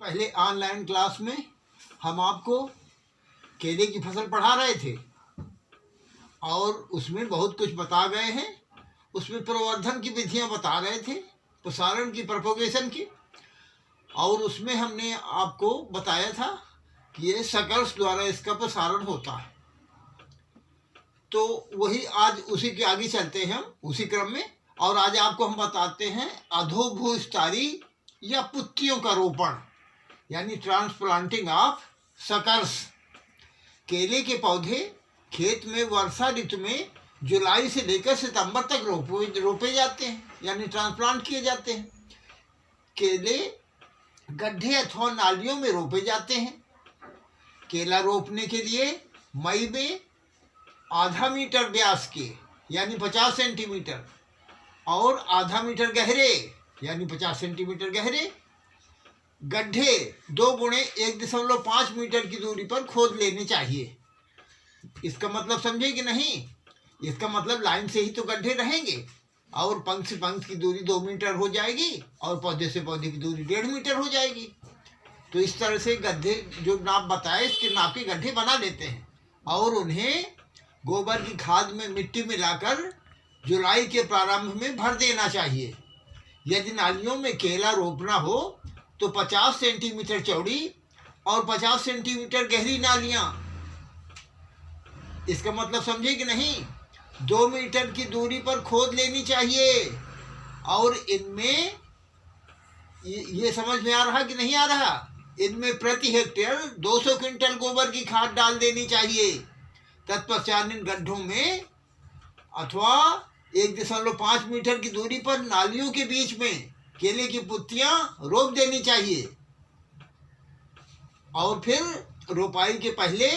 पहले online class में हम आपको केले की फसल पढ़ा रहे थे और उसमें बहुत कुछ बता गए हैं। उसमें प्रवर्धन की विधियां बता रहे थे, प्रसारण की, प्रोपोगेशन की, और उसमें हमने आपको बताया था कि ये सकल्स द्वारा इसका प्रसारण होता है। तो वही आज उसी के आगे चलते हैं हम उसी क्रम में, और आज आपको हम बताते हैं अधोभूस्थारी या पुत्तियों का रोपण यानी ट्रांसप्लांटिंग ऑफ सकल्स। केले के पौधे खेत में वर्षा ऋतु में जुलाई से लेकर सितंबर तक रोपे जाते हैं यानी ट्रांसप्लांट किए जाते हैं। केले गड्ढे अथवा नालियों में रोपे जाते हैं। केला रोपने के लिए मई में आधा मीटर व्यास के यानी 50 सेंटीमीटर और आधा मीटर गहरे यानी 50 सेंटीमीटर गहरे गड्ढे 2 गुणे 1.5 मीटर की दूरी पर खोद लेने चाहिए। इसका मतलब समझे कि नहीं? इसका मतलब लाइन से ही तो गड्ढे रहेंगे और पंख से पंख की दूरी 2 मीटर हो जाएगी और पौधे से पौधे की दूरी 1.5 मीटर हो जाएगी। तो इस तरह से गड्ढे जो नाप बताए इसके नाप के गड्ढे बना लेते हैं और उन्हें गोबर की खाद में मिट्टी मिलाकर जुलाई के प्रारंभ में भर देना चाहिए। यदि नालियों में केला रोपना हो तो 50 सेंटीमीटर चौड़ी और 50 सेंटीमीटर गहरी नालियां, इसका मतलब समझे कि नहीं, 2 मीटर की दूरी पर खोद लेनी चाहिए। और इनमें ये समझ में आ रहा कि नहीं आ रहा? इनमें प्रति हेक्टेयर 200 क्विंटल गोबर की खाद डाल देनी चाहिए। तत्पश्चात इन गड्ढों में अथवा 1.5 मीटर की दूरी पर नालियों के बीच में केले की पुत्तियां रोप देनी चाहिए। और फिर रोपाई के पहले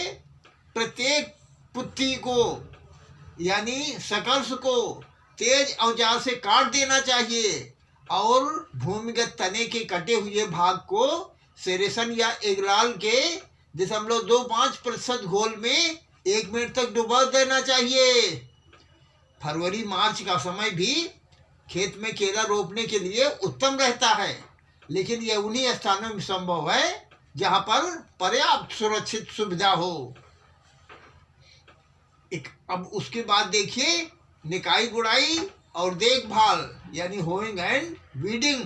प्रत्येक पुत्ती को यानी सकल्स को तेज औजार से काट देना चाहिए और भूमिगत तने के कटे हुए भाग को सेरेसन या एगलाल के 0.25% घोल में 1 मिनट तक डुबा देना चाहिए। फरवरी मार्च का समय भी खेत में केला रोपने के लिए उत्तम रहता है, लेकिन यह उन्हीं स्थानों में संभव है जहां पर पर्याप्त सुरक्षित सुविधा हो। अब उसके बाद देखिए निकाई गुड़ाई और देखभाल यानी होइंग एंड वीडिंग।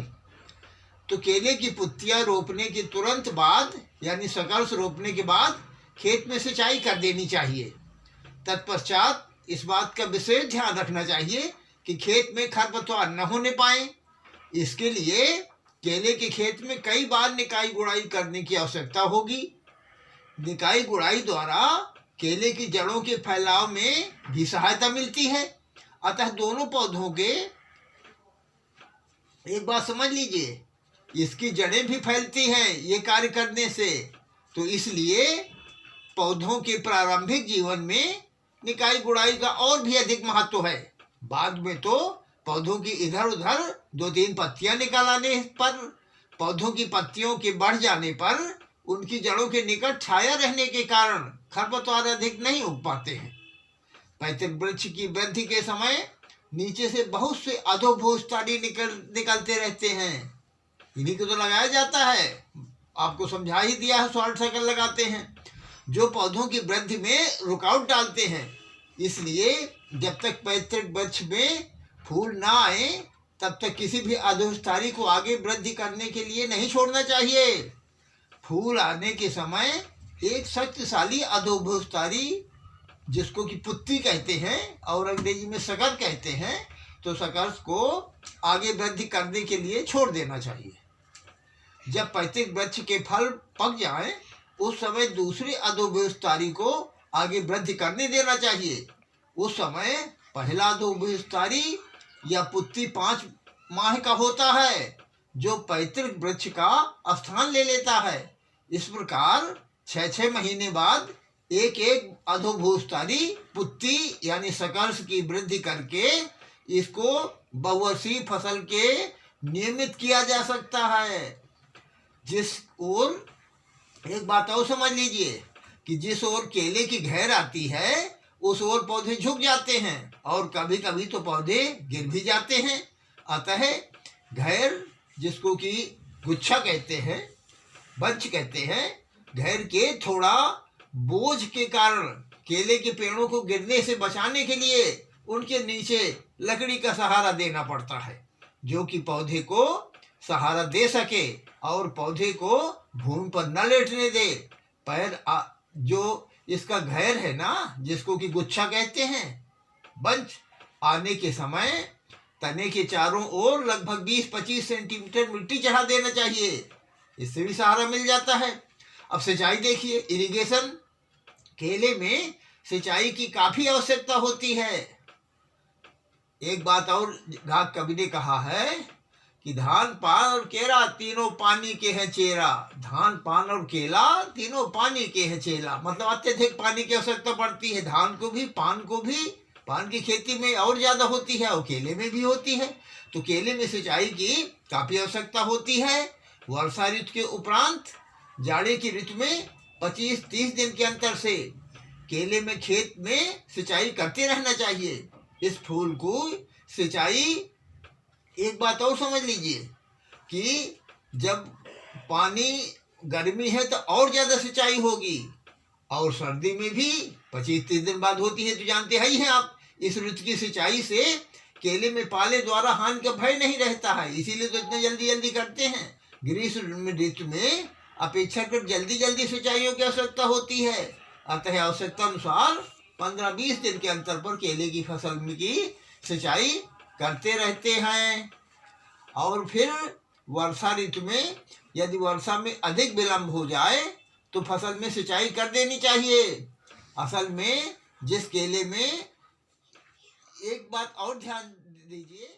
तो केले की पुत्तियां रोपने के तुरंत बाद यानी सकल्स रोपने के बाद खेत में सिंचाई कर देनी चाहिए। तत्पश्चात इस बात का विशेष ध्यान रखना चाहिए कि खेत में खरपतवार न होने पाए। इसके लिए केले के खेत में कई बार निकाई गुड़ाई करने की आवश्यकता होगी। निकाई गुड़ाई द्वारा केले की जड़ों के फैलाव में भी सहायता मिलती है। अतः दोनों पौधों के, एक बात समझ लीजिए, इसकी जड़ें भी फैलती हैं ये कार्य करने से। तो इसलिए पौधों के प्रारंभिक जीवन में निकाई गुड़ाई का और भी अधिक महत्व है। बाद में तो पौधों की इधर उधर 2-3 पत्तियां निकालने पर, पौधों की पत्तियों के बढ़ जाने पर उनकी जड़ों के निकट छाया रहने के कारण खरपतवार अधिक नहीं उग पाते हैं। पैतृक वृक्ष की वृद्धि के समय नीचे से बहुत से अधोभूस्थारी निकलते रहते हैं। इन्हीं को तो लगाया जाता है, आपको समझा ही दिया है, सॉल्ट सर्कल लगाते हैं जो पौधों की वृद्धि में रुकावट डालते हैं। इसलिए जब तक पैतृक वृक्ष में फूल ना आए तब तक किसी भी अधोस्थारी को आगे वृद्धि करने के लिए नहीं छोड़ना चाहिए। फूल आने के समय एक शक्तिशाली अधोभूस्थारी जिसको कि पुत्ती कहते हैं और अंग्रेजी में सकल कहते हैं, तो सकल्स को आगे वृद्धि करने के लिए छोड़ देना चाहिए। जब पैतृक वृक्ष के फल पक जाएं, उस समय दूसरी अधोभूस्थारी को आगे वृद्धि करने देना चाहिए। उस समय पहला अधोभूस्थारी या पुत्ती 5 माह का होता है जो पैतृक वृक्ष का स्थान ले लेता है। इस प्रकार 6-6 महीने बाद एक अधोभूस्थारी पुत्ती यानी सकल्स की वृद्धि करके इसको बहुवर्षीय फसल के नियमित किया जा सकता है। जिस ओर, एक बात और समझ लीजिए कि जिस ओर केले की घेर आती है उस ओर पौधे झुक जाते हैं और कभी कभी तो पौधे गिर भी जाते हैं। अतः घेर, जिसको कि गुच्छा कहते हैं, बंच कहते हैं घर के थोड़ा बोझ के कारण केले के पेड़ों को गिरने से बचाने के लिए उनके नीचे लकड़ी का सहारा देना पड़ता है, जो कि पौधे को सहारा दे सके और पौधे को भूमि पर न लेटने दे। जो इसका घेर है ना, जिसको कि गुच्छा कहते हैं, बंच आने के समय तने के चारों ओर लगभग 20-25 सेंटीमीटर मिट्टी चढ़ा देना चाहिए, इससे भी सहारा मिल जाता है। अब सिंचाई देखिए, इरिगेशन। केले में सिंचाई की काफी आवश्यकता होती है। एक बात और घाघ कवि ने कहा है कि धान पान और केला तीनों पानी के हैं चेला। धान पान और केला तीनों पानी के हैं चेला, मतलब अत्यधिक पानी की आवश्यकता पड़ती है। धान को भी, पान को भी, पान की खेती में और ज्यादा होती है और केले में भी होती है। तो केले में सिंचाई की काफी आवश्यकता होती है। वर्षा ऋतु के उपरांत जाड़े की ऋतु में 25-30 दिन के अंतर से केले में खेत में सिंचाई करते रहना चाहिए। इस फूल को सिंचाई, एक बात और समझ लीजिए कि जब पानी गर्मी है तो और ज्यादा सिंचाई होगी, और सर्दी में भी 25-30 दिन बाद होती है। तो जानते ही हैं आप, इस ऋतु की सिंचाई से केले में पाले द्वारा हानि का भय नहीं रहता है, इसीलिए तो इतने जल्दी जल्दी करते हैं। ग्रीष्म ऋतु में अपेक्षाकृत जल्दी जल्दी सिंचाइयों की आवश्यकता होती है। अतः आवश्यकता अनुसार 15-20 दिन के अंतर पर केले की फसल की सिंचाई करते रहते हैं। और फिर वर्षा ऋतु में यदि वर्षा में अधिक विलंब हो जाए तो फसल में सिंचाई कर देनी चाहिए। असल में जिस केले में, एक बात और ध्यान दीजिए।